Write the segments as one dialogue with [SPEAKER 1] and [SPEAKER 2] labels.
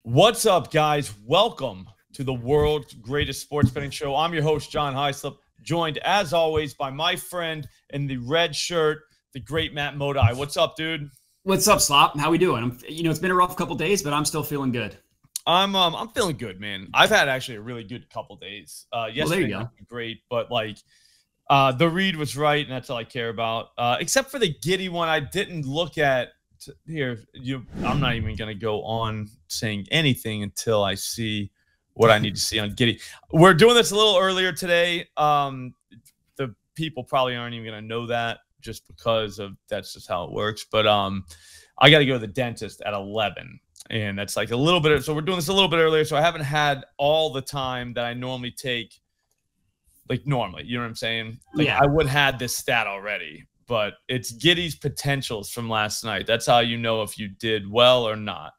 [SPEAKER 1] What's up, guys? Welcome to the world's greatest sports betting show. I'm your host, John Heislip, joined, as always, by my friend in the red shirt, the great Matt Modi. What's up, dude?
[SPEAKER 2] What's up, Slop? How we doing? It's been a rough couple days, but I'm still feeling good.
[SPEAKER 1] I'm feeling good, man. I've had actually a really good couple days. Yesterday was great, but the read was right, and that's all I care about. Except for the Giddy one, I didn't look at. I'm not even going to go on saying anything until I see what I need to see on Giddy. We're doing this a little earlier today. The people probably aren't even going to know that just because of that's just how it works. But I got to go to the dentist at 11, and that's like a little bit. So we're doing this a little bit earlier. So I haven't had all the time that I normally take, like normally. You know what I'm saying? I would have had this stat already. But it's Giddy's potentials from last night. That's how you know if you did well or not.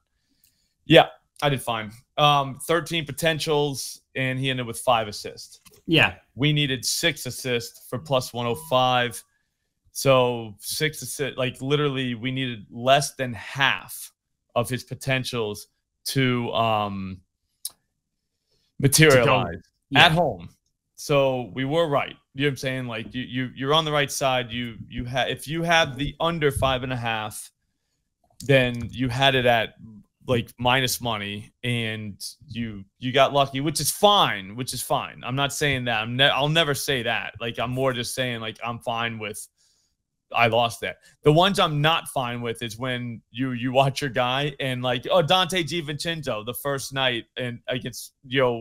[SPEAKER 1] Yeah, I did fine. 13 potentials, and he ended with 5 assists.
[SPEAKER 2] Yeah.
[SPEAKER 1] We needed 6 assists for plus 105. So 6 assists, like literally we needed less than half of his potentials to materialize at home. So we were right. You know what I'm saying? Like you're on the right side. If you have the under 5.5, then you had it at like minus money, and you got lucky, which is fine. I'm not saying that. I'll never say that. Like I'm more just saying like I'm fine with. I lost that. The ones I'm not fine with is when you watch your guy and like Dante DiVincenzo the first night and against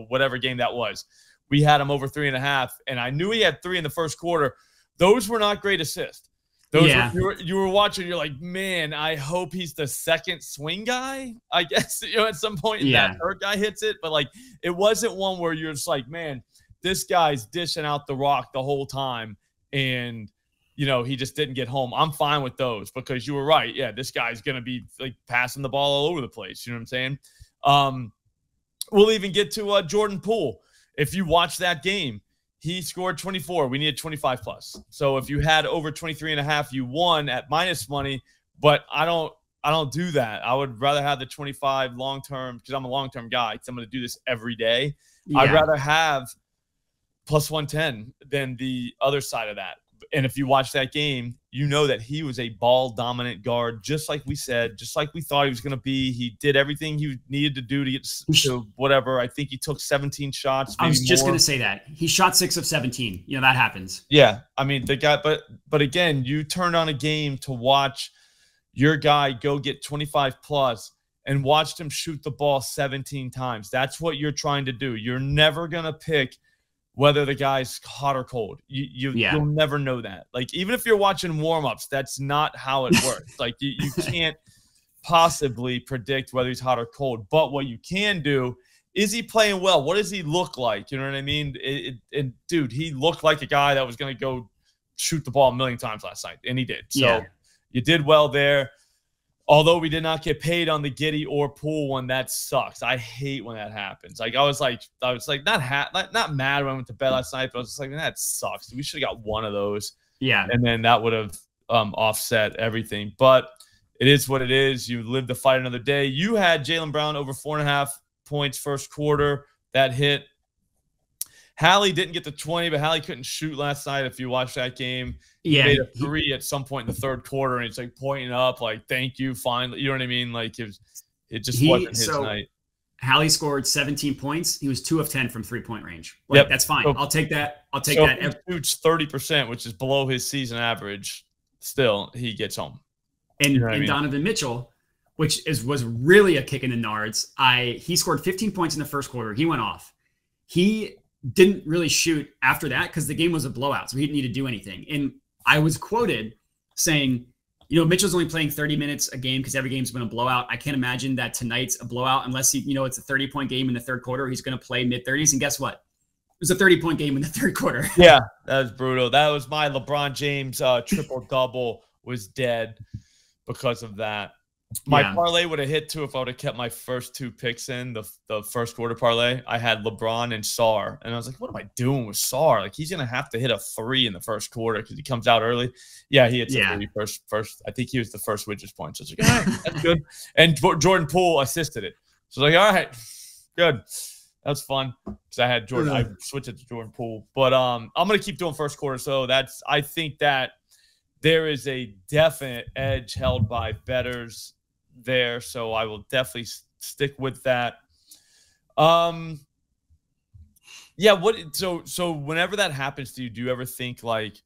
[SPEAKER 1] whatever game that was. We had him over 3.5, and I knew he had 3 in the first quarter. Those were not great assists. You were watching, you're like, man, I hope he's the second swing guy. I guess at some point that third guy hits it, but like it wasn't one where you're just like, man, this guy's dishing out the rock the whole time, and he just didn't get home. I'm fine with those because you were right. Yeah, this guy's gonna be like passing the ball all over the place. You know what I'm saying? We'll even get to Jordan Poole. If you watch that game, he scored 24. We needed 25 plus. So if you had over 23.5, you won at minus money. But I don't do that. I would rather have the 25 long term because I'm a long term guy. Because I'm going to do this every day. Yeah. I'd rather have plus 110 than the other side of that. And if you watch that game, you know that he was a ball dominant guard, just like we said, just like we thought he was going to be. He did everything he needed to do to get to whatever. I think he took 17 shots.
[SPEAKER 2] I was just going to say that he shot 6 of 17. That happens.
[SPEAKER 1] Yeah. I mean, the guy, but again, you turned on a game to watch your guy go get 25 plus and watched him shoot the ball 17 times. That's what you're trying to do. You're never going to pick whether the guy's hot or cold. You'll never know that. Like, even if you're watching warmups, that's not how it works. Like, you can't possibly predict whether he's hot or cold. But what you can do is he playing well? What does he look like? You know what I mean? And dude, he looked like a guy that was going to go shoot the ball a million times last night, and he did. So you did well there. Although we did not get paid on the Giddy or Poole one, that sucks. I hate when that happens. Like I was like not mad when I went to bed last night, but I was just like, man, that sucks. We should have got one of those. Yeah. And then that would have offset everything. But it is what it is. You live to fight another day. You had Jaylen Brown over 4.5 points first quarter. That hit. Hallie didn't get to 20, but Hallie couldn't shoot last night. If you watched that game, he made a 3 at some point in the third quarter, and he's like pointing up, like "Thank you, finally." You know what I mean? Like it just wasn't his night.
[SPEAKER 2] Hallie scored 17 points. He was 2 of 10 from 3-point range. Like, that's fine. I'll take that. He
[SPEAKER 1] shoots 30%, which is below his season average. Still, he gets home.
[SPEAKER 2] And, you know and Donovan Mitchell, which was really a kick in the nards. He scored 15 points in the first quarter. He went off. He didn't really shoot after that because the game was a blowout, so he didn't need to do anything. And I was quoted saying, Mitchell's only playing 30 minutes a game because every game's been a blowout. I can't imagine that tonight's a blowout unless it's a 30-point game in the third quarter. He's going to play mid-30s, and guess what? It was a 30-point game in the third quarter.
[SPEAKER 1] Yeah, that was brutal. That was my LeBron James triple-double was dead because of that. My parlay would have hit too if I would have kept my first 2 picks in the first quarter parlay. I had LeBron and Sarr, and I was like, "What am I doing with Sarr? Like he's gonna have to hit a 3 in the first quarter because he comes out early." Yeah, he hits a 3 first. I think he was the first Witches point. So I was like, "All right, that's good." And Jordan Poole assisted it. So like, all right, good. That was fun because I had Jordan. I switched it to Jordan Poole, but I'm gonna keep doing first quarter. So I think that there is a definite edge held by bettors there. So I will definitely stick with that. Yeah. So whenever that happens to you, do you ever think like,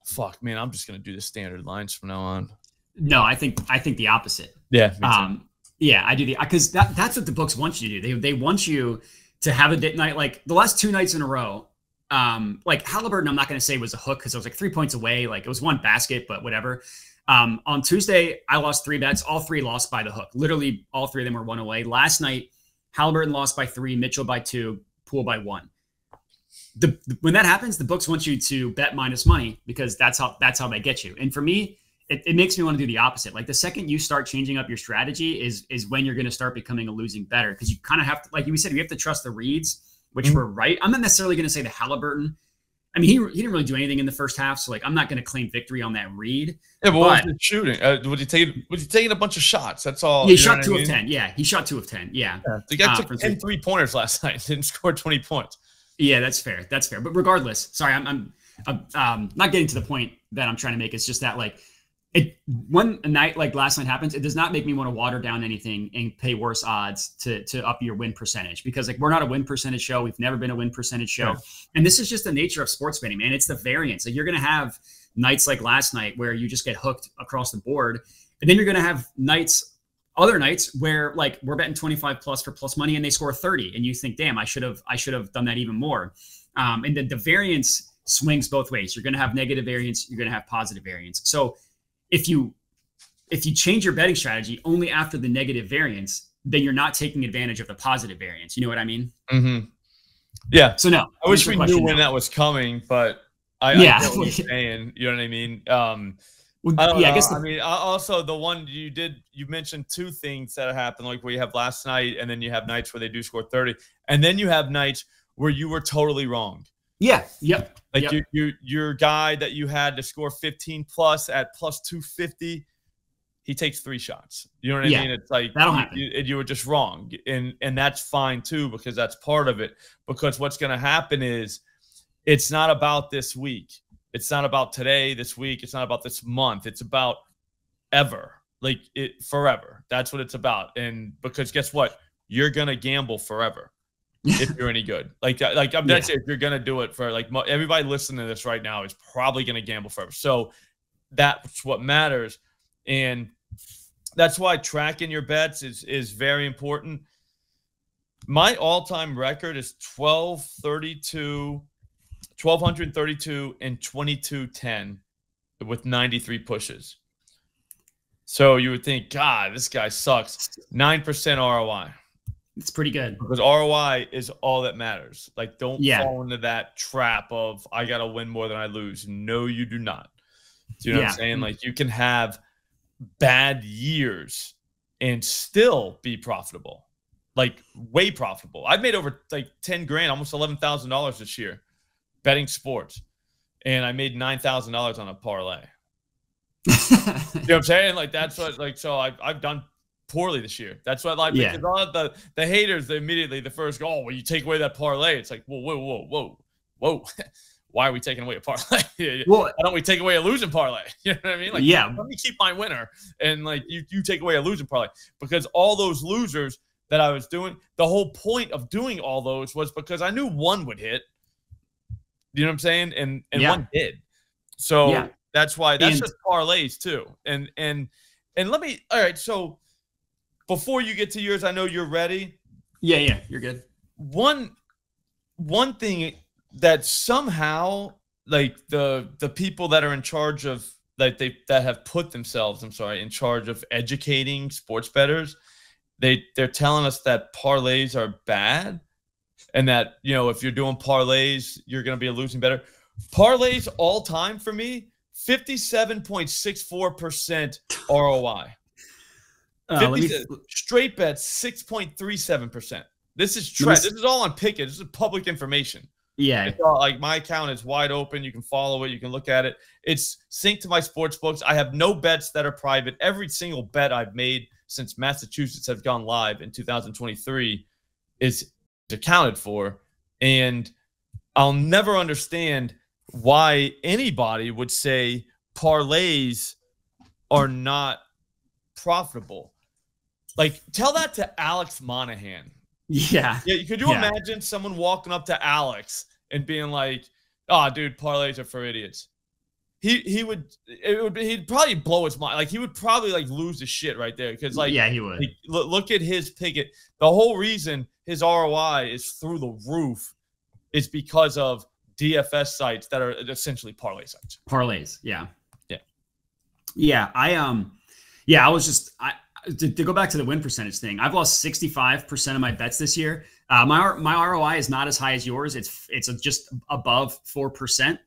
[SPEAKER 1] fuck, man, I'm just gonna do the standard lines from now on?
[SPEAKER 2] No, I think the opposite.
[SPEAKER 1] Yeah. Me too.
[SPEAKER 2] Yeah, I do because that's what the books want you to do. They want you to have a night like the last 2 nights in a row. Like Halliburton, I'm not going to say was a hook because I was like 3 points away. Like it was one basket, but whatever. On Tuesday, I lost 3 bets. All 3 lost by the hook. Literally, all 3 of them were 1 away. Last night, Halliburton lost by 3, Mitchell by 2, Poole by 1. When that happens, the books want you to bet minus money because that's how they get you. And for me, it makes me want to do the opposite. Like the second you start changing up your strategy is when you're going to start becoming a losing bettor because you kind of have to, like you said, you have to trust the reads, which were right. I'm not necessarily going to say the Halliburton. I mean, he didn't really do anything in the first half, so like I'm not going to claim victory on that read.
[SPEAKER 1] Yeah, but what was he shooting? Was he taking a bunch of shots? That's all.
[SPEAKER 2] Yeah, he shot 2 of 10. Yeah, he shot 2 of 10. Yeah.
[SPEAKER 1] The guy took 10 3-pointers last night and didn't score 20 points.
[SPEAKER 2] Yeah, that's fair. That's fair. But regardless, sorry, I'm not getting to the point that I'm trying to make. It's just that like when a night like last night happens, it does not make me want to water down anything and pay worse odds to up your win percentage because like we're not a win percentage show. We've never been a win percentage show. Right. And this is just the nature of sports betting, man. It's the variance. Like you're going to have nights like last night where you just get hooked across the board. And then you're going to have other nights where like we're betting 25 plus for plus money and they score 30 and you think, damn, I should have done that even more. And then the variance swings both ways. You're going to have negative variance. You're going to have positive variance. So if you change your betting strategy only after the negative variance, then you're not taking advantage of the positive variance. You know what I mean?
[SPEAKER 1] Mm-hmm. Yeah.
[SPEAKER 2] So no,
[SPEAKER 1] I wish we knew when that was coming, but I get what you're saying. You know what I mean? I guess. I mean, also the one you mentioned 2 things that happened, like where you have last night, and then you have nights where they do score 30, and then you have nights where you were totally wrong.
[SPEAKER 2] Yeah. Yep.
[SPEAKER 1] Like your guy that you had to score 15 plus at plus 250, he takes 3 shots. You know what I mean? It's like
[SPEAKER 2] that'll happen.
[SPEAKER 1] You were just wrong, and that's fine too because that's part of it. Because what's going to happen is it's not about this week. It's not about today, this week. It's not about this month. It's about ever, like forever. That's what it's about. And because guess what? You're gonna gamble forever. If you're any good, I'm not saying if you're gonna do it for like everybody listening to this right now is probably gonna gamble forever. So that's what matters, and that's why tracking your bets is very important. My all-time record is 1,232 and 2210 with 93 pushes. So you would think, God, this guy sucks. 9% ROI.
[SPEAKER 2] It's pretty good
[SPEAKER 1] because ROI is all that matters. Like, don't fall into that trap of I gotta win more than I lose. No, you do not. Do you know what I'm saying? Like, you can have bad years and still be profitable, like way profitable. I've made over like 10 grand, almost $11,000 this year betting sports, and I made $9,000 on a parlay. You know what I'm saying? Like, that's what, like, so I've done poorly this year. That's what, like, because all of the haters, they immediately, the first go, oh, well, you take away that parlay. It's like, whoa. Why are we taking away a parlay? Well, why don't we take away a losing parlay? You know what I mean? Like, let me keep my winner, and like you take away a losing parlay, because all those losers that I was doing, the whole point of doing all those was because I knew one would hit. You know what I'm saying? And one did. So that's why that's just parlays too. And let me, all right. So before you get to yours, I know you're ready.
[SPEAKER 2] Yeah, you're good.
[SPEAKER 1] One thing that somehow, like, the people that are in charge of, like, that have put themselves, in charge of educating sports bettors, they're telling us that parlays are bad, and that, you know, if you're doing parlays, you're going to be a losing bettor. Parlays all time for me, 57.64% ROI. Straight bets, 6.37%. This is trend. This is all on Pickett. This is public information.
[SPEAKER 2] Yeah.
[SPEAKER 1] It's all, like, my account is wide open. You can follow it. You can look at it. It's synced to my sports books. I have no bets that are private. Every single bet I've made since Massachusetts has gone live in 2023 is accounted for. And I'll never understand why anybody would say parlays are not profitable. Like, tell that to Alex Monahan.
[SPEAKER 2] Yeah.
[SPEAKER 1] Could you imagine someone walking up to Alex and being like, "Oh, dude, parlays are for idiots"? He'd probably blow his mind. Like, he would probably like lose his shit right there, because like,
[SPEAKER 2] yeah, he would.
[SPEAKER 1] Like, look at his ticket. The whole reason his ROI is through the roof is because of DFS sites that are essentially parlay sites.
[SPEAKER 2] Parlays, yeah.
[SPEAKER 1] Yeah.
[SPEAKER 2] I was just to go back to the win percentage thing. I've lost 65% of my bets this year. My ROI is not as high as yours. It's just above 4%,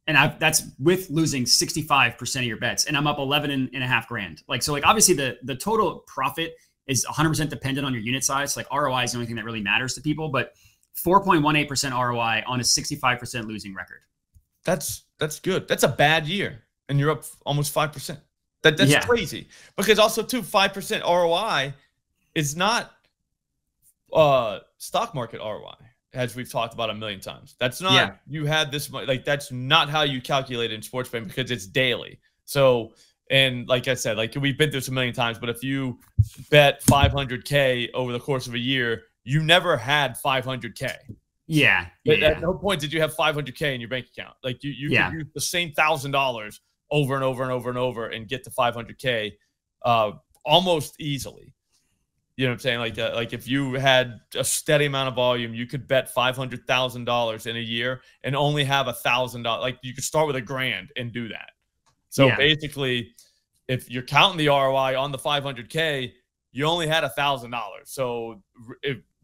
[SPEAKER 2] and that's with losing 65% of your bets, and I'm up 11.5 grand. Like, so like, obviously the total profit is 100% dependent on your unit size. Like, ROI is the only thing that really matters to people, but 4.18% ROI on a 65% losing record.
[SPEAKER 1] That's good. That's a bad year, and you're up almost 5%. That's crazy. Because also too, 5% ROI is not stock market ROI, as we've talked about a million times. That's not you had this much. Like, that's not how you calculate it in sports betting, because it's daily. So, and like I said, like, we've been through this a million times, but if you bet 500K over the course of a year, you never had 500K.
[SPEAKER 2] Yeah.
[SPEAKER 1] At no point did you have 500K in your bank account. Like, you could use the same $1,000 over and over and over and over and get to 500K almost easily. You know what I'm saying? Like if you had a steady amount of volume, you could bet $500,000 in a year and only have $1,000. Like, you could start with $1,000 and do that. So basically, if you're counting the ROI on the 500K, you only had $1,000. So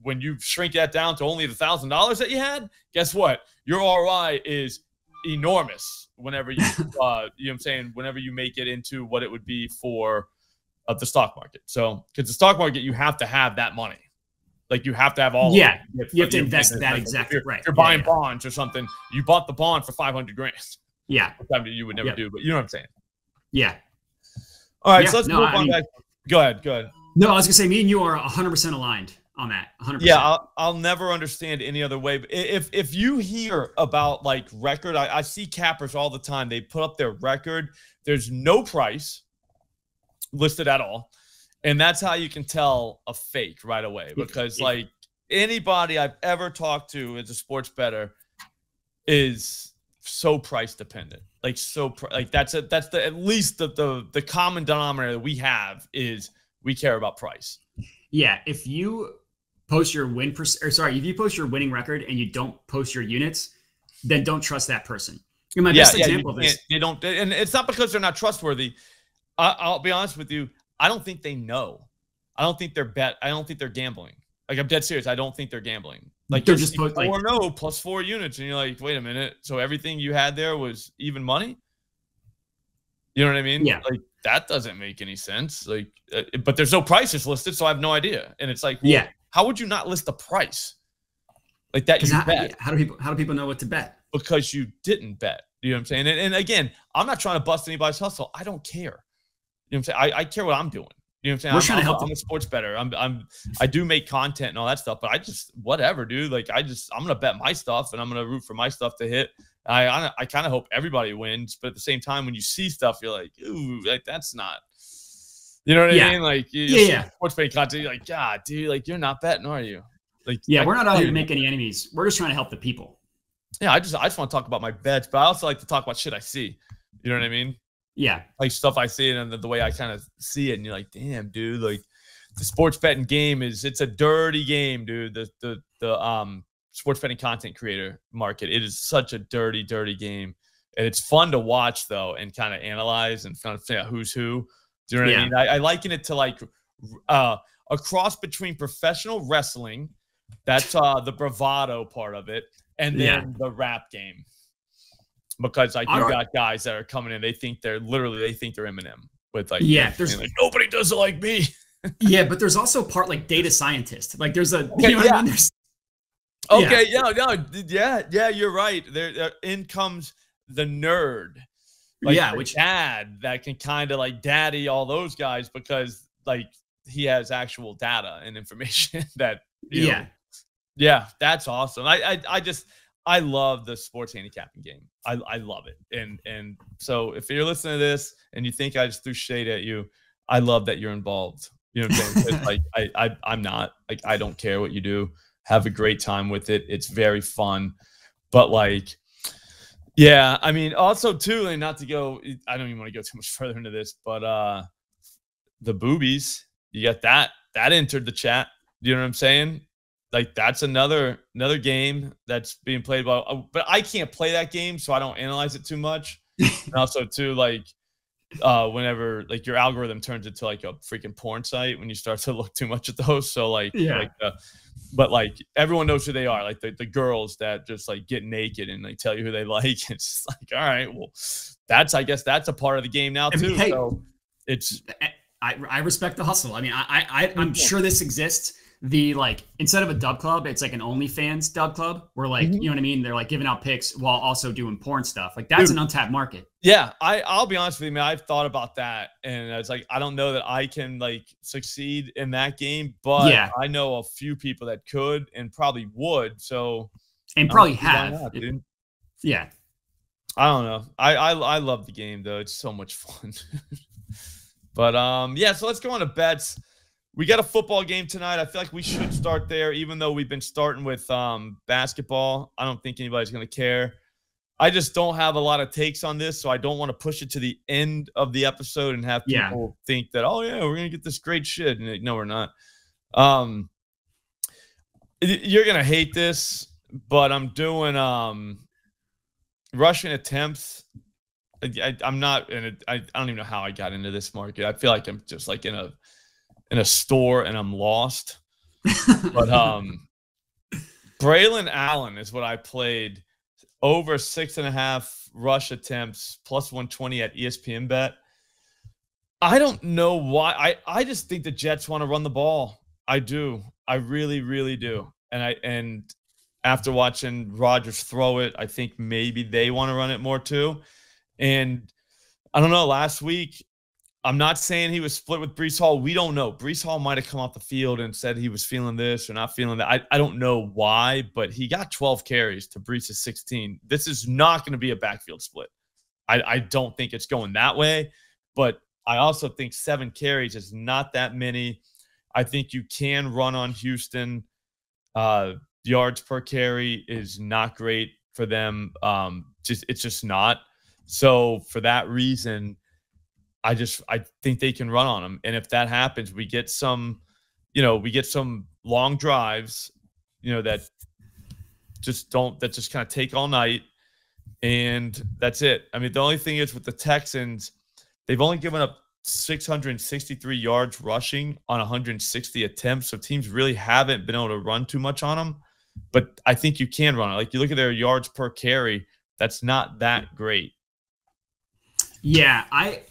[SPEAKER 1] when you shrink that down to only the $1,000 that you had, guess what? Your ROI is enormous whenever you you know what I'm saying, whenever you make it into what it would be for the stock market. So, because the stock market, you have to have that money. Like, you have to have all
[SPEAKER 2] you have to invest that
[SPEAKER 1] like,
[SPEAKER 2] exactly
[SPEAKER 1] if
[SPEAKER 2] right.
[SPEAKER 1] You're buying bonds or something, you bought the bond for 500 grand.
[SPEAKER 2] Yeah.
[SPEAKER 1] Something you would never do, but you know what I'm saying.
[SPEAKER 2] Yeah.
[SPEAKER 1] All right, so let's move on back. Go ahead.
[SPEAKER 2] No, I was gonna say, me and you are 100% aligned on that. 100%.
[SPEAKER 1] Yeah, I'll never understand any other way. But if you hear about like record, I see cappers all the time. They put up their record. There's no price listed at all, and that's how you can tell a fake right away. Because like, anybody I've ever talked to as a sports bettor is so price dependent. Like, that's at least the common denominator that we have is we care about price.
[SPEAKER 2] Yeah, if you post your if you post your winning record and you don't post your units, then don't trust that person. And my best example of this,
[SPEAKER 1] they don't, and it's not because they're not trustworthy. I'll be honest with you. I don't think they know. I don't think they're gambling. Like, I'm dead serious. I don't think they're gambling. Like,
[SPEAKER 2] they're just like,
[SPEAKER 1] 4-0 plus 4 units, and you're like, wait a minute. So everything you had there was even money? You know what I mean?
[SPEAKER 2] Yeah.
[SPEAKER 1] Like, that doesn't make any sense. Like, but there's no prices listed, so I have no idea. And it's like, well, how would you not list the price? Like that you bet.
[SPEAKER 2] How do people know what to bet?
[SPEAKER 1] Because you didn't bet. You know what I'm saying? And again, I'm not trying to bust anybody's hustle. I don't care. You know what I'm saying? I care what I'm doing. You know what I'm saying?
[SPEAKER 2] We're trying to help.
[SPEAKER 1] I'm a sports bettor. I do make content and all that stuff, but I just, whatever, dude. Like, I'm gonna bet my stuff and I'm gonna root for my stuff to hit. I kind of hope everybody wins, but at the same time, when you see stuff, you're like, ooh, like, that's not. You know what I mean? Like, sports betting content, you're like, God, dude, like, you're not betting, are you? Like,
[SPEAKER 2] we're not out here to make any enemies. We're just trying to help the people.
[SPEAKER 1] Yeah, I just want to talk about my bets, but I also like to talk about shit I see. You know what I mean?
[SPEAKER 2] Yeah. Like,
[SPEAKER 1] stuff I see and the way I kind of see it, and you're like, damn, dude, like, the sports betting game it's a dirty game, dude. The sports betting content creator market, it is such a dirty game, and it's fun to watch though, and kind of analyze and kind of figure out who's who. Do you know what I mean? I liken it to like a cross between professional wrestling, that's the bravado part of it, and then the rap game. Because like, you got guys that are coming in, they think they're Eminem with like,
[SPEAKER 2] there's
[SPEAKER 1] like, nobody does it like me.
[SPEAKER 2] Yeah, but there's also part like data scientist. Like, there's a you know what I mean?
[SPEAKER 1] Okay, yeah, you're right. There in comes the nerd, like
[SPEAKER 2] which
[SPEAKER 1] dad that can kind of like daddy all those guys because like he has actual data and information that you know. Yeah, that's awesome. I love the sports handicapping game. I love it. And so if you're listening to this and you think I just threw shade at you, I love that you're involved. You know what I'm saying? Like I'm not. Like I don't care what you do. Have a great time with it. It's very fun. But like, yeah, I mean, also too, and not to go, I don't even want to go too much further into this, but the boobies, you got that entered the chat. You know what I'm saying? Like that's another game that's being played by, but I can't play that game, so I don't analyze it too much. And also too, like whenever like your algorithm turns into like a freaking porn site when you start to look too much at those. So like, but like everyone knows who they are, like the girls that just like get naked and like tell you who they like. It's just like, all right, well, I guess that's a part of the game now too.
[SPEAKER 2] Hey,
[SPEAKER 1] so it's
[SPEAKER 2] I respect the hustle. I mean, I'm sure this exists. The like instead of a dub club, it's like an OnlyFans dub club where like you know what I mean. They're like giving out pics while also doing porn stuff. Like that's an untapped market.
[SPEAKER 1] Yeah, I'll be honest with you, man. I've thought about that, and it's like I don't know that I can like succeed in that game, but I know a few people that could and probably would. So
[SPEAKER 2] and probably have.
[SPEAKER 1] Not, dude.
[SPEAKER 2] Yeah,
[SPEAKER 1] I don't know. I love the game though. It's so much fun. But yeah. So let's go on to bets. We got a football game tonight. I feel like we should start there, even though we've been starting with basketball. I don't think anybody's going to care. I just don't have a lot of takes on this, so I don't want to push it to the end of the episode and have people think that, oh, yeah, we're going to get this great shit. And no, we're not. You're going to hate this, but I'm doing rushing attempts. I'm not – I don't even know how I got into this market. I feel like I'm just like in a store and I'm lost. But Braylon Allen is what I played over 6.5 rush attempts plus 120 at ESPN bet. I don't know why. I just think the Jets want to run the ball. I do. I really, really do. And after watching Rodgers throw it, I think maybe they want to run it more too. And I don't know, last week, I'm not saying he was split with Breece Hall. We don't know. Breece Hall might have come off the field and said he was feeling this or not feeling that. I don't know why, but he got 12 carries to Breece's 16. This is not going to be a backfield split. I don't think it's going that way, but I also think 7 carries is not that many. I think you can run on Houston. Yards per carry is not great for them. It's just not. So for that reason, I think they can run on them. And if that happens, we get some long drives, that just kind of take all night. And that's it. I mean, the only thing is with the Texans, they've only given up 663 yards rushing on 160 attempts. So teams really haven't been able to run too much on them. But I think you can run it. Like you look at their yards per carry, that's not that great.
[SPEAKER 2] Yeah, I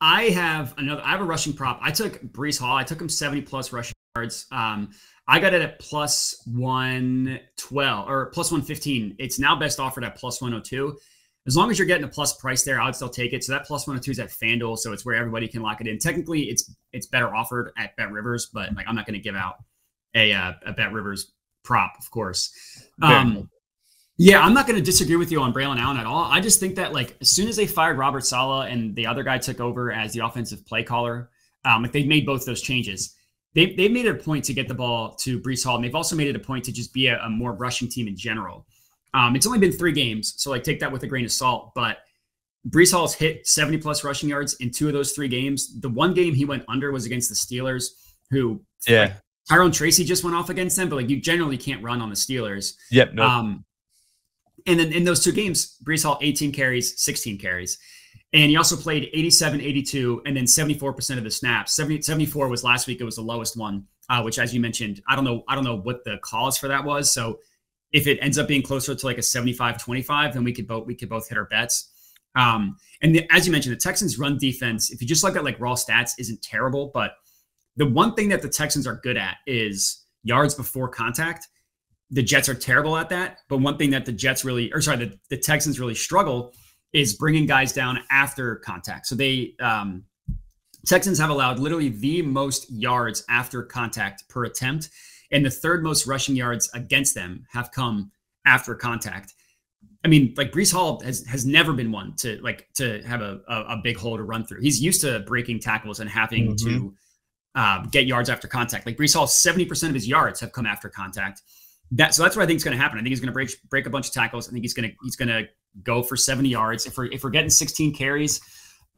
[SPEAKER 2] have a rushing prop. I took Breece Hall. I took him 70+ rushing yards. I got it at plus 112 or plus 115. It's now best offered at plus 102. As long as you're getting a plus price there, I would still take it. So that plus 102 is at FanDuel, so it's where everybody can lock it in. Technically, it's better offered at Bet Rivers, but like I'm not going to give out a Bet Rivers prop, of course. Yeah, I'm not going to disagree with you on Braylon Allen at all. I just think that like as soon as they fired Robert Saleh and the other guy took over as the offensive play caller, like they've made both those changes. They've made it a point to get the ball to Breece Hall, and they've also made it a point to just be a more rushing team in general. It's only been 3 games, so like take that with a grain of salt. But Breece Hall's hit 70+ rushing yards in 2 of those 3 games. The one game he went under was against the Steelers, who like, Tyrone Tracy just went off against them, but like you generally can't run on the Steelers.
[SPEAKER 1] Yep. No.
[SPEAKER 2] And then in those 2 games, Breece Hall 18 carries, 16 carries. And he also played 87, 82, and then 74% of the snaps. 74 was last week. It was the lowest one, which, as you mentioned, I don't know what the cause for that was. So if it ends up being closer to like a 75-25, then we could both hit our bets. As you mentioned, the Texans' run defense, if you just look at like raw stats, isn't terrible. But the one thing that the Texans are good at is yards before contact. the Jets are terrible at that. But one thing that the Texans really struggle is bringing guys down after contact. So they Texans have allowed literally the most yards after contact per attempt, and the third most rushing yards against them have come after contact. I mean, like Breece Hall has never been one to have a big hole to run through. He's used to breaking tackles and having to get yards after contact. Like Breece Hall, 70% of his yards have come after contact. So that's what I think is going to happen. I think he's going to break a bunch of tackles. I think he's going to go for 70 yards. If we're getting 16 carries,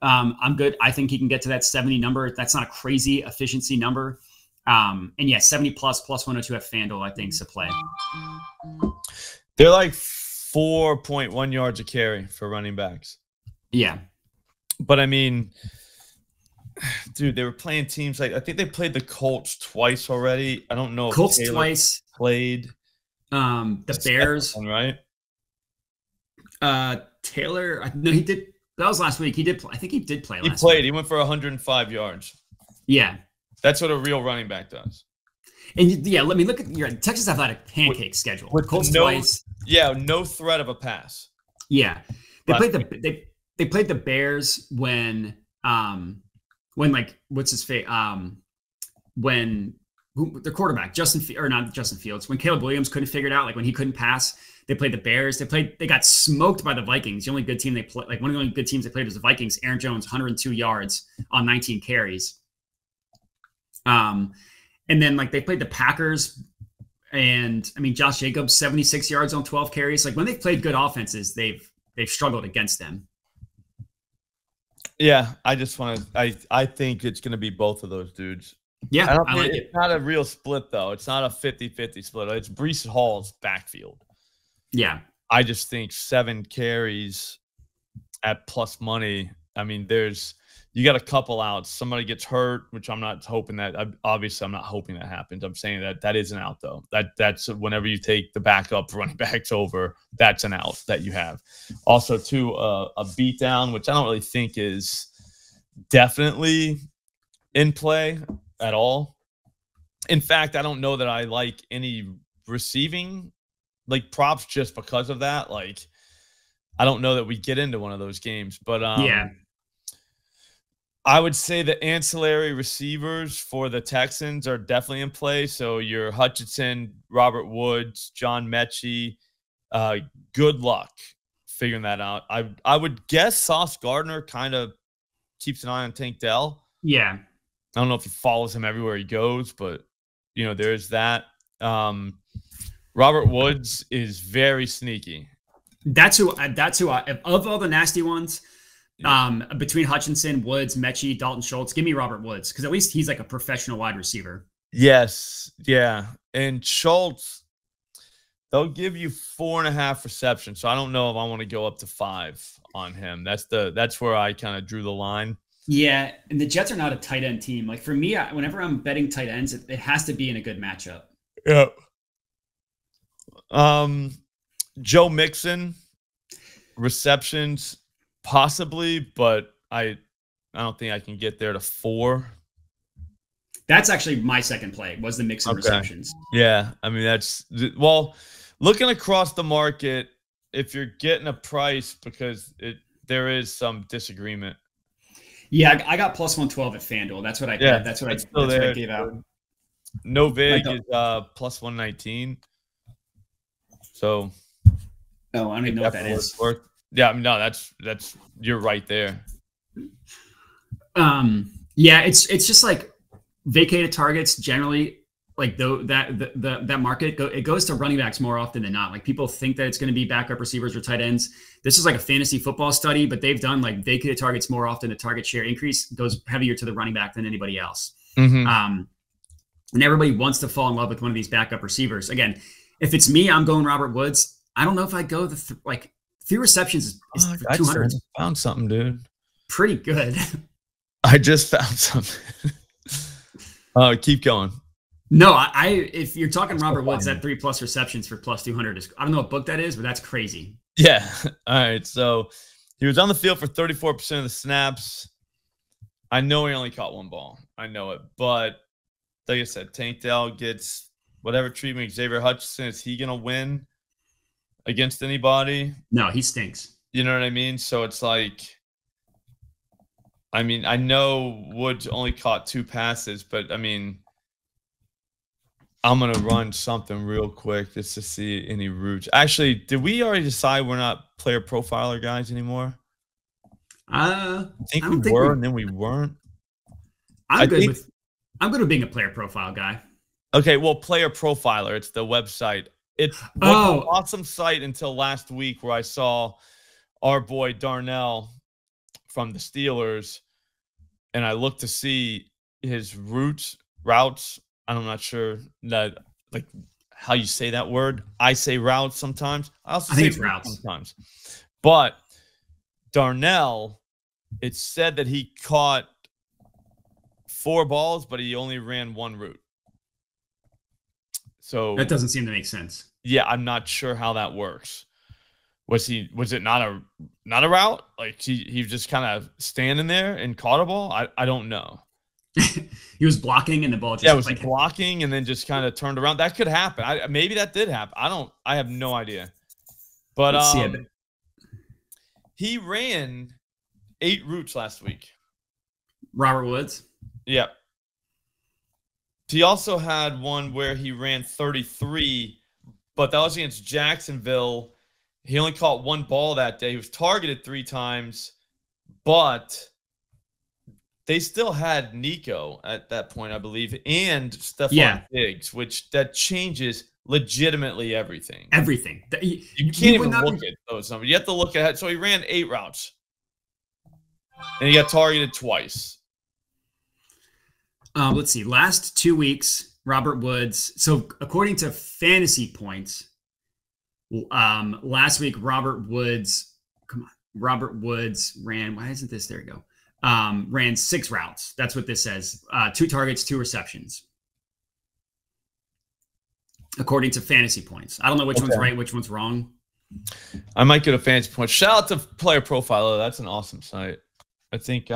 [SPEAKER 2] I'm good. I think he can get to that 70 number. That's not a crazy efficiency number. And yeah, 70 plus 102 at FanDuel, I think, is a play.
[SPEAKER 1] They're like 4.1 yards a carry for running backs.
[SPEAKER 2] Yeah.
[SPEAKER 1] But I mean, dude, they were playing teams like, I think they played the Colts twice already. I don't know.
[SPEAKER 2] Colts twice.
[SPEAKER 1] Played.
[SPEAKER 2] The Bears.
[SPEAKER 1] One, right?
[SPEAKER 2] Taylor. No, he did. That was last week. He did. I think he did play last week.
[SPEAKER 1] He played. He went for 105 yards.
[SPEAKER 2] Yeah.
[SPEAKER 1] That's what a real running back does.
[SPEAKER 2] And yeah, let me look at your Texas Athletic pancake schedule.
[SPEAKER 1] With
[SPEAKER 2] Colts
[SPEAKER 1] no,
[SPEAKER 2] twice.
[SPEAKER 1] Yeah, no threat of a pass.
[SPEAKER 2] Yeah. They played the Bears when like what's his face? When the quarterback, not Justin Fields, when Caleb Williams couldn't figure it out, like when he couldn't pass, they played the Bears. They got smoked by the Vikings. The only good team they played, like one of the only good teams they played was the Vikings. Aaron Jones, 102 yards on 19 carries. And then like they played the Packers, and I mean Josh Jacobs, 76 yards on 12 carries. Like when they've played good offenses, they've struggled against them.
[SPEAKER 1] Yeah, I think it's going to be both of those dudes.
[SPEAKER 2] Yeah,
[SPEAKER 1] it's not a real split, though. It's not a 50-50 split. It's Breece Hall's backfield.
[SPEAKER 2] Yeah.
[SPEAKER 1] I just think 7 carries at plus money. I mean, you got a couple outs. Somebody gets hurt, which I'm not hoping that. Obviously, I'm not hoping that happens. I'm saying that is an out, though. That's whenever you take the backup running backs over, that's an out that you have. Also, too, a beatdown, which I don't really think is definitely in play at all. In fact, I don't know that I like any receiving like props just because of that. Like, I don't know that we get into one of those games, but
[SPEAKER 2] yeah.
[SPEAKER 1] I would say the ancillary receivers for the Texans are definitely in play. So your Hutchinson, Robert Woods, John Mechie, good luck figuring that out. I would guess Sauce Gardner kind of keeps an eye on Tank Dell.
[SPEAKER 2] Yeah.
[SPEAKER 1] I don't know if he follows him everywhere he goes, but, there's that. Robert Woods is very sneaky.
[SPEAKER 2] That's who of all the nasty ones, between Hutchinson, Woods, Mechie, Dalton Schultz, give me Robert Woods, because at least he's like a professional wide receiver.
[SPEAKER 1] Yes. Yeah. And Schultz, they'll give you 4.5 receptions. So I don't know if I want to go up to 5 on him. That's where I kind of drew the line.
[SPEAKER 2] Yeah. And the Jets are not a tight end team. Like for me, whenever I'm betting tight ends, it has to be in a good matchup.
[SPEAKER 1] Yeah. Joe Mixon, receptions, possibly, but I don't think I can get there to 4.
[SPEAKER 2] That's actually my second play, was the Mixon receptions.
[SPEAKER 1] Yeah, I mean looking across the market, if you're getting a price, because there is some disagreement.
[SPEAKER 2] Yeah, I got plus 112 at FanDuel. That's what I gave out.
[SPEAKER 1] No vig is plus 119. So.
[SPEAKER 2] Oh, I don't even know what that is.
[SPEAKER 1] Yeah, I mean, no, that's you're right there.
[SPEAKER 2] Yeah, it's just like vacated targets generally, like that market it goes to running backs more often than not. Like people think that it's going to be backup receivers or tight ends. This is like a fantasy football study, but they've done like vacated targets more often. The target share increase goes heavier to the running back than anybody else.
[SPEAKER 1] Mm-hmm.
[SPEAKER 2] And everybody wants to fall in love with one of these backup receivers. Again, if it's me, I'm going Robert Woods. I don't know if I go like 3 receptions is for 200.
[SPEAKER 1] I found something, dude.
[SPEAKER 2] Pretty good.
[SPEAKER 1] I just found something. Keep going.
[SPEAKER 2] No, if you're talking Robert Woods, that 3+ receptions for plus 200 is, I don't know what book that is, but that's crazy.
[SPEAKER 1] Yeah. All right. So he was on the field for 34% of the snaps. I know he only caught 1 ball. I know it. But like I said, Tank Dell gets whatever treatment Xavier Hutchinson, is he gonna win against anybody?
[SPEAKER 2] No, he stinks.
[SPEAKER 1] You know what I mean? So it's like, I mean, I know Woods only caught 2 passes, but I mean, I'm gonna run something real quick just to see any routes. Actually, did we already decide we're not player profiler guys anymore? I think we were, and then we weren't.
[SPEAKER 2] I'm good with being a player profile guy.
[SPEAKER 1] Okay, well, player profiler, it's the website. It's an awesome site until last week where I saw our boy Darnell from the Steelers, and I looked to see his routes. I'm not sure that like how you say that word. I say routes sometimes. I think it's routes sometimes. But Darnell, it said that he caught 4 balls, but he only ran 1 route. So
[SPEAKER 2] that doesn't seem to make sense.
[SPEAKER 1] Yeah, I'm not sure how that works. Was it not a route? Like he was just kind of standing there and caught a ball? I don't know.
[SPEAKER 2] He was blocking and the ball just
[SPEAKER 1] was like blocking and then just kind of turned around. That could happen. Maybe that did happen. I have no idea. But he ran 8 routes last week.
[SPEAKER 2] Robert Woods?
[SPEAKER 1] Yep. He also had one where he ran 33, but that was against Jacksonville. He only caught 1 ball that day. He was targeted 3 times, but they still had Nico at that point, I believe, and Stephon Diggs, which that changes legitimately everything.
[SPEAKER 2] Everything.
[SPEAKER 1] You can't even look at those numbers. You have to look at it. So he ran 8 routes, and he got targeted twice.
[SPEAKER 2] Let's see. Last 2 weeks, Robert Woods. So according to fantasy points, last week Robert Woods ran. Why isn't this? There you go. Ran 6 routes. That's what this says. 2 targets, 2 receptions. According to fantasy points. I don't know which one's right, which one's wrong.
[SPEAKER 1] I might get a fantasy point. Shout out to Player Profiler. That's an awesome site. I think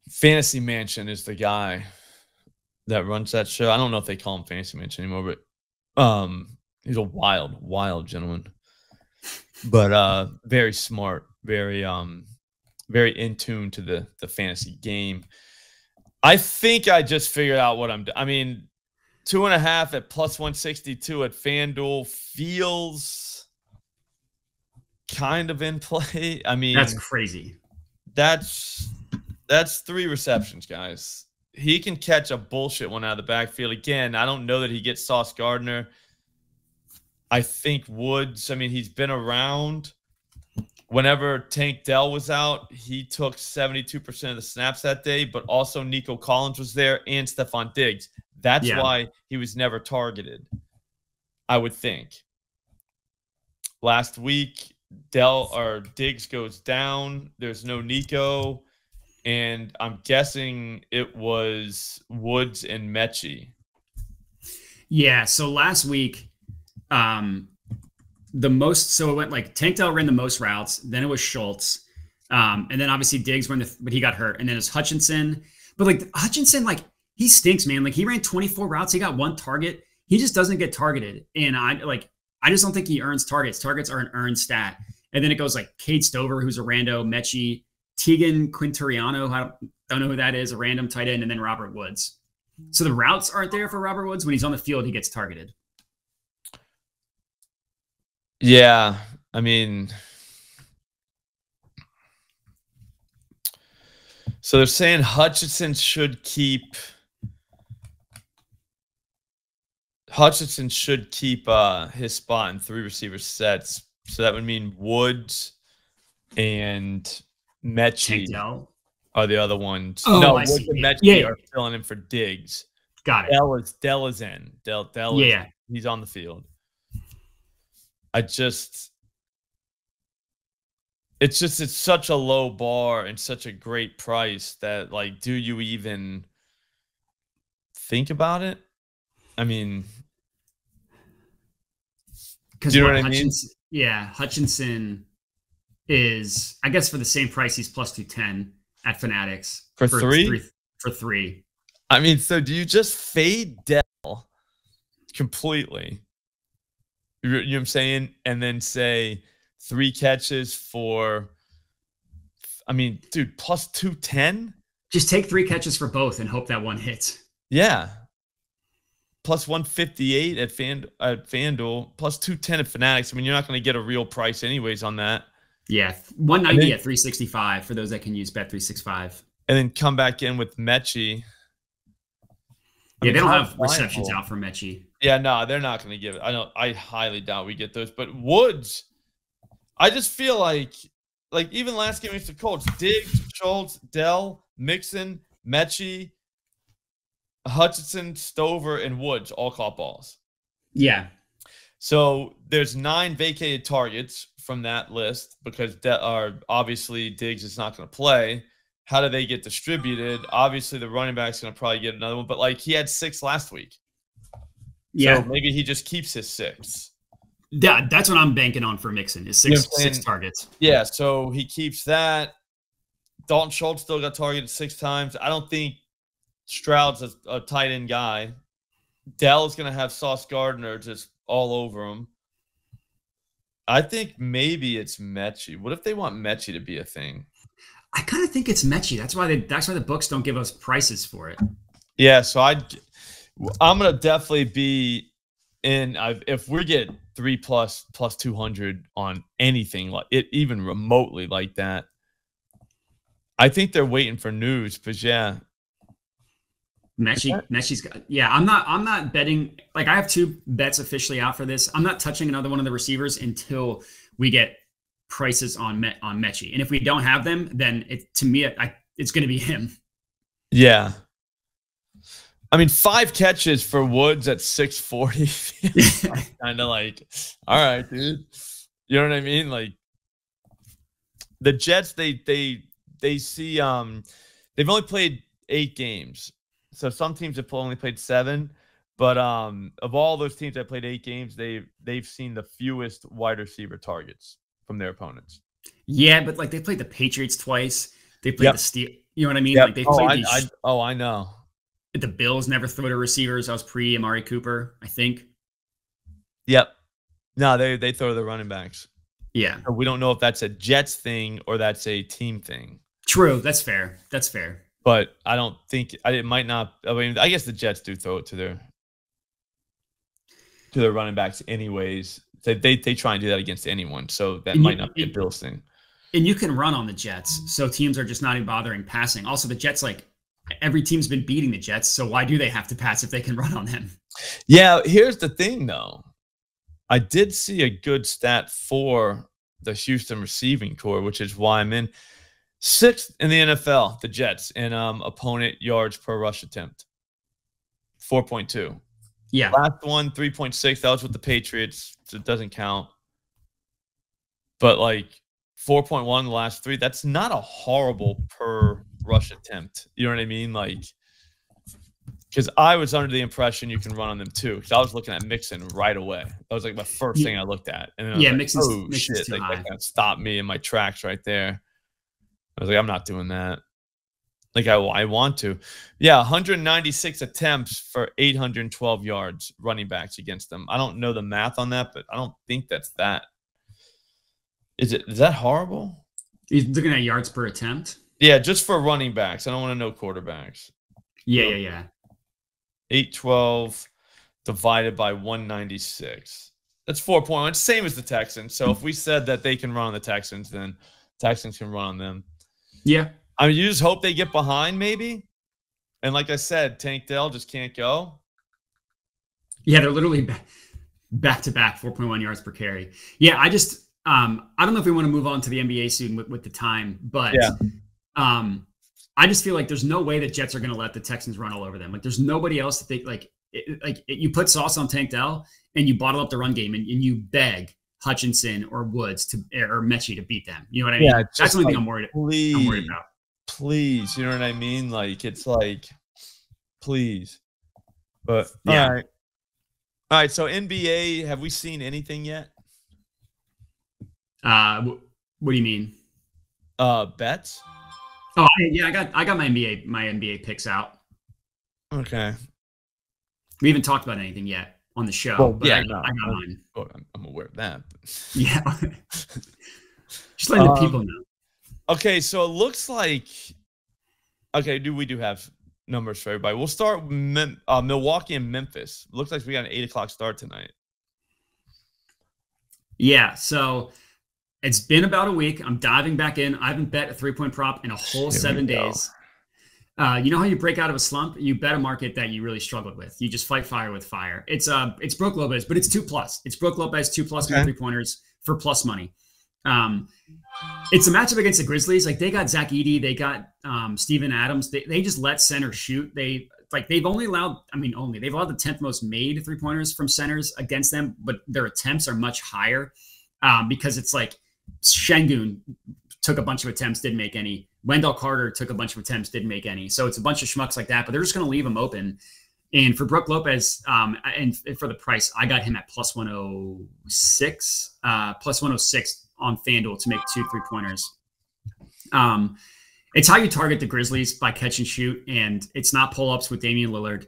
[SPEAKER 1] Fantasy Mansion is the guy that runs that show. I don't know if they call him Fantasy Mansion anymore, but he's a wild gentleman. But very smart, very in tune to the fantasy game. I think I just figured out what I'm doing. I mean, 2.5 at plus 162 at FanDuel feels kind of in play. I mean,
[SPEAKER 2] that's crazy.
[SPEAKER 1] That's 3 receptions, guys. He can catch a bullshit one out of the backfield. Again, I don't know that he gets Sauce Gardner. I think Woods, I mean, he's been around. Whenever Tank Dell was out, he took 72% of the snaps that day, but also Nico Collins was there and Stephon Diggs. That's why he was never targeted, I would think. Last week, Diggs goes down. There's no Nico. And I'm guessing it was Woods and Mechie.
[SPEAKER 2] Yeah, so last week, so it went like Tank Dell ran the most routes, then it was Schultz, and then obviously Diggs but he got hurt, and then it was Hutchinson. But like Hutchinson, like he stinks, man. Like he ran 24 routes, he got 1 target. He just doesn't get targeted, and I just don't think he earns targets. Targets are an earned stat. And then it goes like Cade Stover, who's a rando, Mechie, Tegan Quintariano, I don't know who that is, a random tight end, and then Robert Woods. So the routes aren't there for Robert Woods. When he's on the field, he gets targeted.
[SPEAKER 1] Yeah, I mean, so they're saying Hutchinson should keep his spot in 3 receiver sets. So that would mean Woods and Mechie are the other ones.
[SPEAKER 2] Oh,
[SPEAKER 1] no,
[SPEAKER 2] Woods
[SPEAKER 1] and Mechie are filling in for Diggs.
[SPEAKER 2] Got it.
[SPEAKER 1] Dell is in. Dell is, he's on the field. It's such a low bar and such a great price that, like, do you even think about it? I mean,
[SPEAKER 2] do you know what I mean? Yeah, Hutchinson is, I guess, for the same price, he's plus 210 at Fanatics
[SPEAKER 1] for 3.
[SPEAKER 2] For 3.
[SPEAKER 1] I mean, so do you just fade Dell completely. You know what I'm saying? And then say 3 catches for, I mean, dude, plus 210?
[SPEAKER 2] Just take 3 catches for both and hope that one hits.
[SPEAKER 1] Yeah. Plus 158 at FanDuel, plus 210 at Fanatics. I mean, you're not going to get a real price anyways on that.
[SPEAKER 2] Yeah, 190 at 365 for those that can use Bet365.
[SPEAKER 1] And then come back in with Mechie.
[SPEAKER 2] Yeah, they don't have receptions out for Mechie.
[SPEAKER 1] Yeah, no, they're not going to give it. I highly doubt we get those. But Woods, I just feel like even last game against the Colts, Diggs, Schultz, Dell, Mixon, Mechie, Hutchinson, Stover, and Woods all caught balls.
[SPEAKER 2] Yeah.
[SPEAKER 1] So there's 9 vacated targets from that list because obviously Diggs is not going to play. How do they get distributed? Obviously, the running back's going to probably get another one, but like he had 6 last week.
[SPEAKER 2] Yeah.
[SPEAKER 1] So maybe he just keeps his 6.
[SPEAKER 2] Yeah, that's what I'm banking on for Mixon is 6 targets.
[SPEAKER 1] Yeah, so he keeps that. Dalton Schultz still got targeted 6 times. I don't think Stroud's a tight end guy. Dell's going to have Sauce Gardner just all over him. I think maybe it's Mechie. What if they want Mechie to be a thing?
[SPEAKER 2] I kind of think it's Mechie. That's why the books don't give us prices for it.
[SPEAKER 1] Yeah, so I'm gonna definitely be in. If we get 3 plus 200 on anything like it, even remotely like that, I think they're waiting for news. But yeah,
[SPEAKER 2] Mechie's got. Yeah, I'm not betting. Like I have 2 bets officially out for this. I'm not touching another one of the receivers until we get prices on Mechie. And if we don't have them, then it's going to be him.
[SPEAKER 1] Yeah. I mean, 5 catches for Woods at 640. Kind of like, all right, dude. You know what I mean? Like the Jets, they see they've only played 8 games. So some teams have only played 7. But of all those teams that played 8 games, they've seen the fewest wide receiver targets from their opponents.
[SPEAKER 2] Yeah, but like they played the Patriots twice. They played the Steel. You know what I mean?
[SPEAKER 1] Yep.
[SPEAKER 2] Like they played
[SPEAKER 1] I know.
[SPEAKER 2] The Bills never threw to receivers. That was pre-Amari Cooper, I think.
[SPEAKER 1] Yep. No, they throw the running backs.
[SPEAKER 2] Yeah.
[SPEAKER 1] So we don't know if that's a Jets thing or that's a team thing.
[SPEAKER 2] True. That's fair.
[SPEAKER 1] But I don't think it might not. I mean, I guess the Jets do throw it to their running backs anyways. They try and do that against anyone, so that might not be a Bills thing.
[SPEAKER 2] And you can run on the Jets, so teams are just not even bothering passing. Also, the Jets, like every team's been beating the Jets, so why do they have to pass if they can run on them?
[SPEAKER 1] Yeah, here's the thing, though. I did see a good stat for the Houston receiving core, which is why I'm in 6th in the NFL, the Jets, in opponent yards per rush attempt, 4.2.
[SPEAKER 2] Yeah.
[SPEAKER 1] Last one, 3.6. That was with the Patriots, so it doesn't count. But like 4.1 the last 3, that's not a horrible per rush attempt. You know what I mean? Like, because I was under the impression you can run on them too. Because I was looking at Mixon right away. That was like my first thing I looked at. And then I was like, Mixon's shit, like that kind of stopped me in my tracks right there. I was like, I'm not doing that. Like I want to. Yeah, 196 attempts for 812 yards running backs against them. I don't know the math on that, but I don't think that's that. Is that horrible?
[SPEAKER 2] You're looking at yards per attempt?
[SPEAKER 1] Yeah, just for running backs. I don't want to know quarterbacks.
[SPEAKER 2] Yeah.
[SPEAKER 1] 812 divided by 196. That's 4.1. Same as the Texans. So if we said that they can run on the Texans, then Texans can run on them.
[SPEAKER 2] Yeah.
[SPEAKER 1] I mean, you just hope they get behind, maybe. And like I said, Tank Dell just can't go.
[SPEAKER 2] Yeah, they're literally back to back, 4.1 yards per carry. Yeah, I just I don't know if we want to move on to the NBA soon with the time, but yeah. I just feel like there's no way the Jets are going to let the Texans run all over them. Like, there's nobody else that they you put sauce on Tank Dell and you bottle up the run game and you beg Hutchinson or Woods or Mechie to beat them. You know what I mean? Yeah, that's the only thing I'm worried about.
[SPEAKER 1] Please, you know what I mean? Like, it's like, please. But
[SPEAKER 2] yeah.
[SPEAKER 1] All right. So NBA, have we seen anything yet?
[SPEAKER 2] What do you mean?
[SPEAKER 1] Bets?
[SPEAKER 2] Oh yeah, I got my NBA picks out.
[SPEAKER 1] Okay.
[SPEAKER 2] We haven't talked about anything yet. on the show.
[SPEAKER 1] Well,
[SPEAKER 2] but
[SPEAKER 1] yeah,
[SPEAKER 2] I got mine.
[SPEAKER 1] I'm aware of that.
[SPEAKER 2] Yeah. Just letting the people know.
[SPEAKER 1] Okay, so it looks like we do have numbers for everybody. We'll start with Milwaukee and Memphis. Looks like we got an 8 o'clock start tonight.
[SPEAKER 2] Yeah, so it's been about a week. I'm diving back in. I haven't bet a 3-point prop in a whole 7 days. You know how you break out of a slump? You bet a market that you really struggled with. You just fight fire with fire. It's Brook Lopez, but it's 2+. It's Brook Lopez 2+ more 3-pointers for plus money. It's a matchup against the Grizzlies. Like, they got Zach Edey, they got Steven Adams. They just let center shoot. They've allowed the 10th most made 3-pointers from centers against them, but their attempts are much higher because it's like Şengün took a bunch of attempts, didn't make any. Wendell Carter took a bunch of attempts, didn't make any. So it's a bunch of schmucks like that, but they're just going to leave him open. And for Brook Lopez, and for the price, I got him at plus 106 on FanDuel to make 2 3-pointers. It's how you target the Grizzlies, by catch and shoot, and it's not pull-ups with Damian Lillard.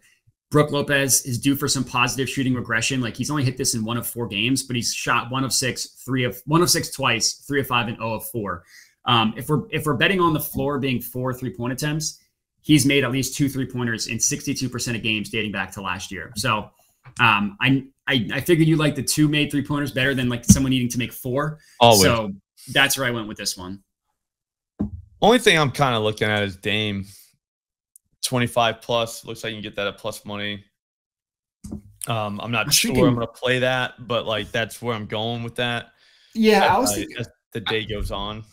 [SPEAKER 2] Brook Lopez is due for some positive shooting regression. Like, he's only hit this in 1 of 4 games, but he's shot 1 of 6 twice, 3 of 5, and 0 of 4. If we're betting on the floor being 4 3-point attempts, he's made at least 2 3-pointers in 62% of games dating back to last year. So I figured you like the 2 made 3-pointers better than like someone needing to make 4.
[SPEAKER 1] Always.
[SPEAKER 2] So that's where I went with this one.
[SPEAKER 1] Only thing I'm kind of looking at is Dame. 25+. Looks like you can get that at plus money. I'm not sure I'm going to play that, but like that's where I'm going with that.
[SPEAKER 2] Yeah, I was thinking,
[SPEAKER 1] as the day goes on.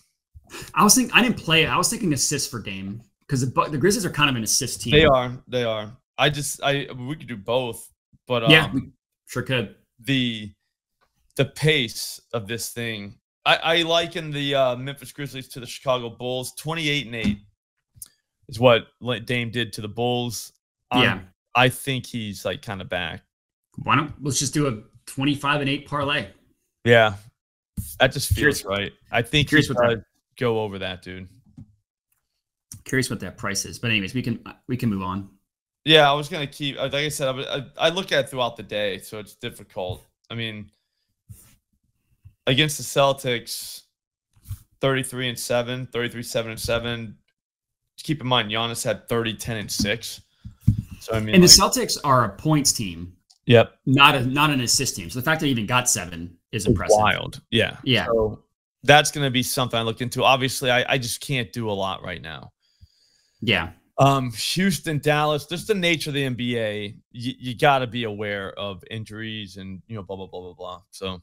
[SPEAKER 2] I didn't play it. I was thinking assists for Dame because the Grizzlies are kind of an assist team.
[SPEAKER 1] They are. We could do both, but
[SPEAKER 2] yeah, we sure could.
[SPEAKER 1] The pace of this thing. I liken the Memphis Grizzlies to the Chicago Bulls. 28-8 is what Dame did to the Bulls. I think he's like kind of back.
[SPEAKER 2] Let's just do a 25-8 parlay.
[SPEAKER 1] Yeah, that just feels right. I think he's going to go over that, dude.
[SPEAKER 2] Curious what that price is, but anyways, we can move on.
[SPEAKER 1] Yeah, I was gonna keep. Like I said, I look at it throughout the day, so it's difficult. I mean, against the Celtics, 33-7, 33-7-7. Keep in mind, Giannis had 30, 10, and 6. So I mean,
[SPEAKER 2] and the Celtics are a points team.
[SPEAKER 1] Yep.
[SPEAKER 2] Not an assist team. So the fact that he even got 7 is impressive.
[SPEAKER 1] Wild. Yeah.
[SPEAKER 2] Yeah.
[SPEAKER 1] So that's going to be something I look into. Obviously, I just can't do a lot right now.
[SPEAKER 2] Yeah.
[SPEAKER 1] Houston, Dallas, just the nature of the NBA, you got to be aware of injuries and, blah, blah, blah, blah, blah. So,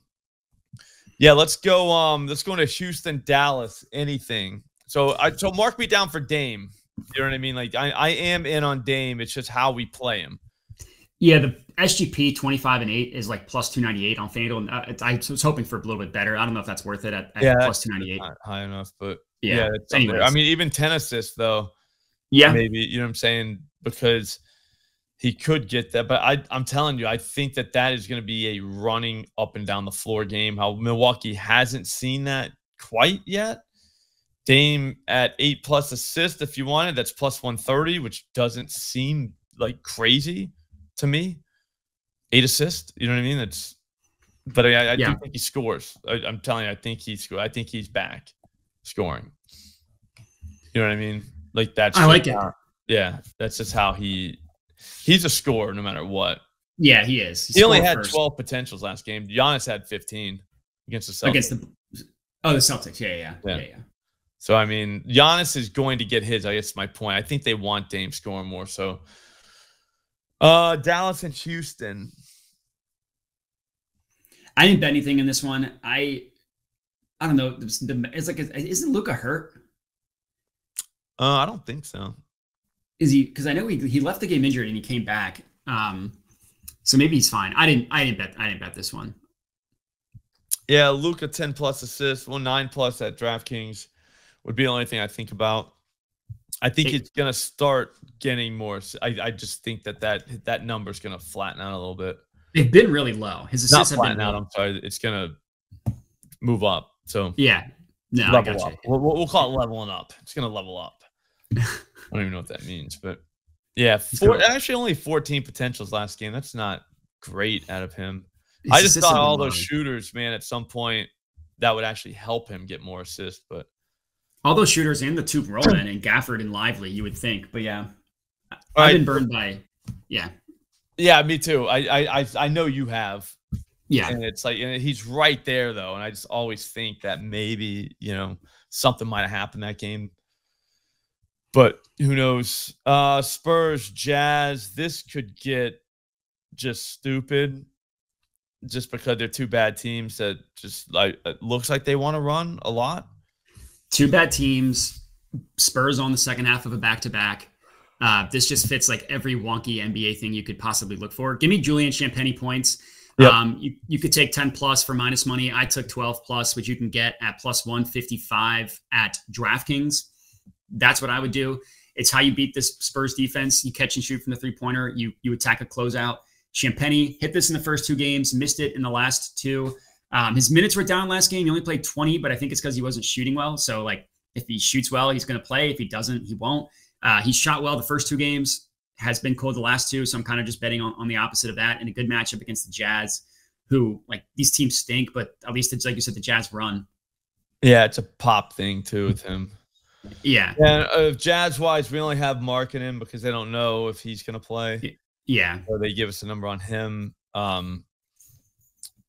[SPEAKER 1] yeah, let's go into Houston, Dallas, anything. So mark me down for Dame. You know what I mean? Like, I am in on Dame. It's just how we play him.
[SPEAKER 2] Yeah, the SGP 25-8 is like plus 298 on FanDuel. I was hoping for a little bit better. I don't know if that's worth it at plus 298.
[SPEAKER 1] Not high enough, but
[SPEAKER 2] yeah.
[SPEAKER 1] It's I mean, even 10 assists though.
[SPEAKER 2] Yeah,
[SPEAKER 1] maybe, you know what I'm saying, because he could get that. But I'm telling you, I think that is going to be a running up and down the floor game. How Milwaukee hasn't seen that quite yet. Dame at 8+ assists, if you wanted, that's plus 130, which doesn't seem like crazy to me. 8 assists, you know what I mean? But I do think he scores. I'm telling you, I think he scores. I think he's back scoring. You know what I mean? Like that's.
[SPEAKER 2] I like it.
[SPEAKER 1] Yeah, that's just how he's a scorer no matter what.
[SPEAKER 2] Yeah, he is.
[SPEAKER 1] He only had 12 potentials last game. Giannis had 15 against the Celtics.
[SPEAKER 2] The Celtics. Yeah.
[SPEAKER 1] So I mean, Giannis is going to get his. I guess my point. I think they want Dame scoring more. So, Dallas and Houston.
[SPEAKER 2] I didn't bet anything in this one. I don't know. It's like, isn't Luka hurt?
[SPEAKER 1] I don't think so.
[SPEAKER 2] Is he? Because I know he left the game injured and he came back. So maybe he's fine. I didn't bet this one.
[SPEAKER 1] Yeah, Luka 10+ assists, 9+ at DraftKings would be the only thing I think about. I think it's gonna start getting more. I just think that number is gonna flatten out a little bit.
[SPEAKER 2] They've been really low. His assists have been
[SPEAKER 1] out. I'm sorry. It's gonna move up. So
[SPEAKER 2] yeah, no,
[SPEAKER 1] level
[SPEAKER 2] I got
[SPEAKER 1] up. We'll call it leveling up. It's gonna level up. I don't even know what that means, but yeah, actually only 14 potentials last game. That's not great out of him.
[SPEAKER 2] His
[SPEAKER 1] I just
[SPEAKER 2] assists
[SPEAKER 1] thought
[SPEAKER 2] have been
[SPEAKER 1] all those
[SPEAKER 2] low.
[SPEAKER 1] shooters, man, at some point that would actually help him get more assists. But
[SPEAKER 2] All those shooters and the two rollmen and Gafford and Lively, you would think. But yeah,
[SPEAKER 1] all
[SPEAKER 2] I've
[SPEAKER 1] right.
[SPEAKER 2] been burned by, yeah.
[SPEAKER 1] Yeah, me too. I know you have.
[SPEAKER 2] Yeah.
[SPEAKER 1] And it's like, and he's right there though. And I just always think that maybe, you know, something might have happened that game. But who knows? Spurs, Jazz, this could get just stupid just because they're two bad teams that just like it looks like they want to run a lot.
[SPEAKER 2] Two bad teams, Spurs on the second half of a back-to-back. This just fits like every wonky NBA thing you could possibly look for. Give me Julian Champagny points.
[SPEAKER 1] Yep.
[SPEAKER 2] You could take 10 plus for minus money. I took 12 plus, which you can get at plus 155 at DraftKings. That's what I would do. It's how you beat this Spurs defense. You catch and shoot from the three-pointer. You attack a closeout. Champagny hit this in the first two games, missed it in the last two. His minutes were down last game. He only played 20, but I think it's because he wasn't shooting well. So, like, if he shoots well, he's going to play. If he doesn't, he won't. He shot well the first two games, has been cold the last two. So I'm kind of just betting on the opposite of that, and a good matchup against the Jazz, who, like, these teams stink, but at least it's like you said, the Jazz run.
[SPEAKER 1] Yeah, it's a pop thing too with him.
[SPEAKER 2] Yeah.
[SPEAKER 1] And Jazz-wise, we only have Mark in him because they don't know if he's going to play.
[SPEAKER 2] Yeah.
[SPEAKER 1] Or they give us a number on him.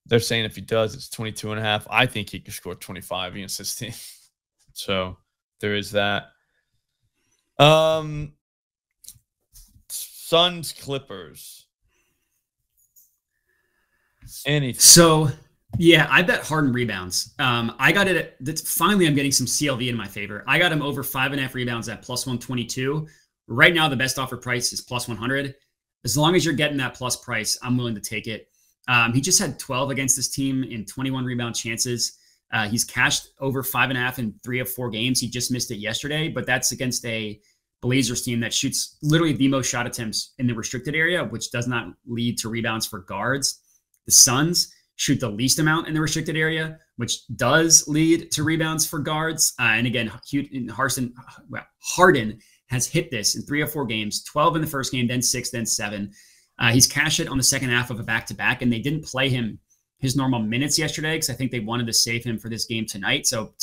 [SPEAKER 1] They're saying if he does, it's 22.5. I think he could score 25 against this team. So there is that. Suns, Clippers. Anything.
[SPEAKER 2] So, yeah, I bet Harden rebounds. I got it. Finally, I'm getting some CLV in my favor. I got him over 5.5 rebounds at plus 122. Right now, the best offer price is plus 100. As long as you're getting that plus price, I'm willing to take it. He just had 12 against this team in 21 rebound chances. He's cashed over 5.5 in 3 of 4 games. He just missed it yesterday, but that's against a Blazers team that shoots literally the most shot attempts in the restricted area, which does not lead to rebounds for guards. The Suns shoot the least amount in the restricted area, which does lead to rebounds for guards. And again, Harden has hit this in 3 or 4 games, 12 in the first game, then 6, then 7. He's cashed it on the second half of a back-to-back, and they didn't play him his normal minutes yesterday because I think they wanted to save him for this game tonight. So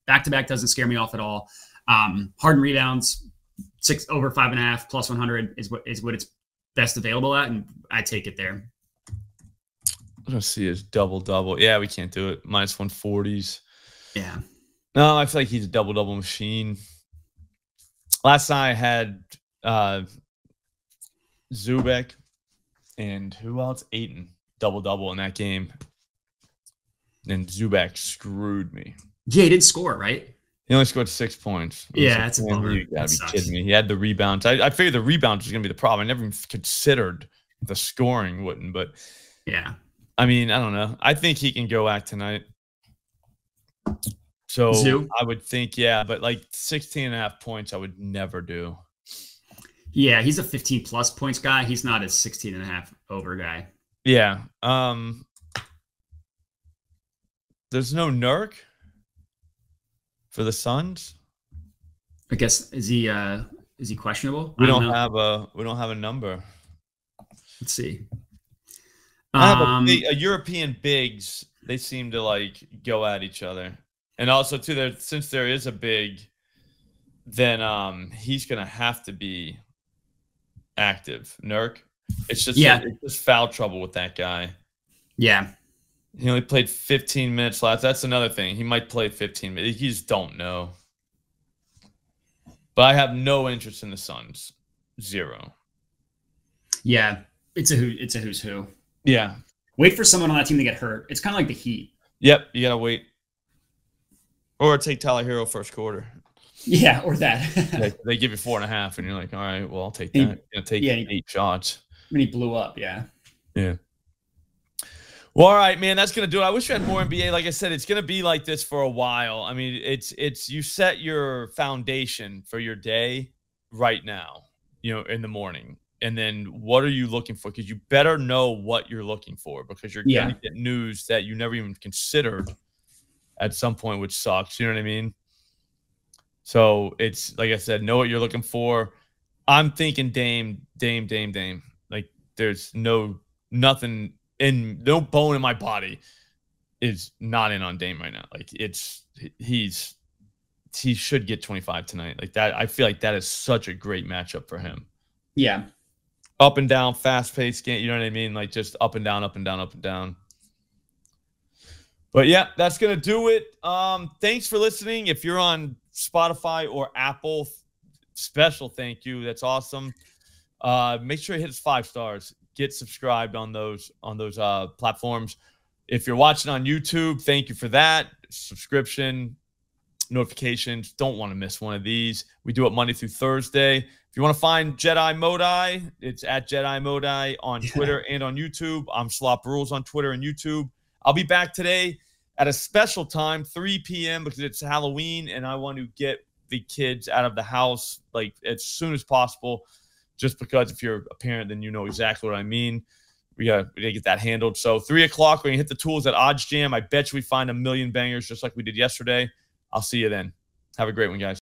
[SPEAKER 2] back-to-back doesn't scare me off at all. Harden rebounds, 6 over 5.5 plus 100 is what it's best available at, and I take it there.
[SPEAKER 1] Let's see his double-double. Yeah, we can't do it. Minus 140s.
[SPEAKER 2] Yeah.
[SPEAKER 1] No, I feel like he's a double-double machine. Last night I had Zubek and who else? Ayton. Double-double in that game. And Zubek screwed me.
[SPEAKER 2] Yeah, he didn't score, right?
[SPEAKER 1] He only scored 6 points.
[SPEAKER 2] Yeah, that's a bummer.
[SPEAKER 1] You gotta be kidding me. He had the rebounds. I figured the rebounds was gonna be the problem. I never even considered the scoring wouldn't, but
[SPEAKER 2] yeah.
[SPEAKER 1] I mean, I don't know. I think he can go out tonight. So
[SPEAKER 2] Zoo?
[SPEAKER 1] I would think, yeah, but like 16.5 points, I would never do.
[SPEAKER 2] Yeah, he's a 15 plus points guy. He's not a 16.5 over guy.
[SPEAKER 1] Yeah. There's no Nurk for the Suns.
[SPEAKER 2] I guess is he questionable?
[SPEAKER 1] We don't have a number.
[SPEAKER 2] Let's see.
[SPEAKER 1] I have a European bigs. They seem to like go at each other, and also too, since there is a big, then he's gonna have to be active. Nurk. It's just it's just foul trouble with that guy.
[SPEAKER 2] Yeah.
[SPEAKER 1] He only played 15 minutes last. That's another thing. He might play 15 minutes. You just don't know. But I have no interest in the Suns. 0.
[SPEAKER 2] Yeah. It's a who's who.
[SPEAKER 1] Yeah.
[SPEAKER 2] Wait for someone on that team to get hurt. It's kind of like the Heat.
[SPEAKER 1] Yep. You got to wait. Or take Tyler Hero first quarter.
[SPEAKER 2] Yeah, or that.
[SPEAKER 1] They give you 4.5, and you're like, all right, well, I'll take that. You're going to take 8 shots.
[SPEAKER 2] When he blew up, yeah.
[SPEAKER 1] Yeah. Well, all right, man, that's going to do it. I wish we had more NBA. Like I said, it's going to be like this for a while. I mean, it's you set your foundation for your day right now, in the morning. And then what are you looking for? Because you better know what you're looking for because you're going to get news that you never even considered at some point, which sucks. You know what I mean? So it's, like I said, know what you're looking for. I'm thinking Dame. Like, there's no nothing in, no bone in my body is not in on Dame right now. Like he should get 25 tonight. Like that, I feel like that is such a great matchup for him.
[SPEAKER 2] Yeah.
[SPEAKER 1] Up and down, fast-paced game. You know what I mean? Like just up and down, up and down, up and down. But yeah, that's gonna do it. Thanks for listening. If you're on Spotify or Apple, special thank you. That's awesome. Make sure you hit us 5 stars. Get subscribed on those platforms. If you're watching on YouTube, thank you for that. Subscription, notifications. Don't want to miss one of these. We do it Monday through Thursday. If you want to find Jedi Modi, it's at Jedi Modi on Twitter and on YouTube. I'm Slop Rules on Twitter and YouTube. I'll be back today at a special time, 3 p.m. because it's Halloween and I want to get the kids out of the house like as soon as possible. Just because if you're a parent, then you know exactly what I mean. We gotta get that handled. So 3 o'clock, we're gonna hit the tools at Odds Jam. I bet you we find a million bangers just like we did yesterday. I'll see you then. Have a great one, guys.